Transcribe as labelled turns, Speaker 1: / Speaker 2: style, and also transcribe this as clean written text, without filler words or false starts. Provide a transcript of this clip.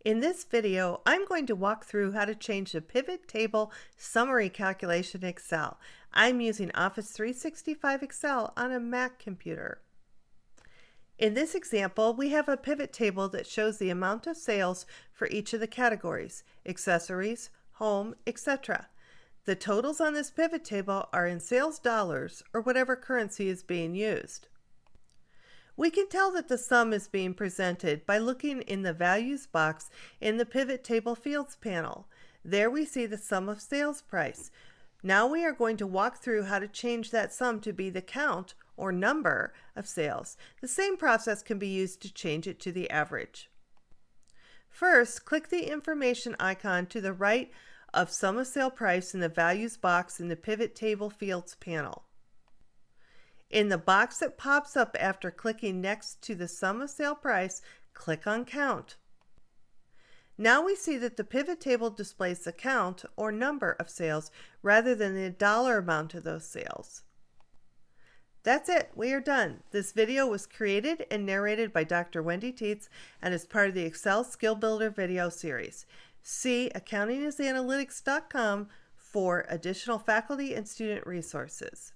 Speaker 1: In this video, I'm going to walk through how to change the pivot table summary calculation in Excel. I'm using Office 365 Excel on a Mac computer. In this example, we have a pivot table that shows the amount of sales for each of the categories: accessories, home, etc. The totals on this pivot table are in sales dollars or whatever currency is being used. We can tell that the sum is being presented by looking in the Values box in the Pivot Table Fields panel. There we see the sum of sales price. Now we are going to walk through how to change that sum to be the count or number of sales. The same process can be used to change it to the average. First, click the information icon to the right of Sum of Sale Price in the Values box in the Pivot Table Fields panel. In the box that pops up after clicking next to the Sum of Sale Price, click on Count. Now we see that the pivot table displays the count or number of sales rather than the dollar amount of those sales. That's it, we are done. This video was created and narrated by Dr. Wendy Tietz and is part of the Excel Skill Builder video series. See accountingisanalytics.com for additional faculty and student resources.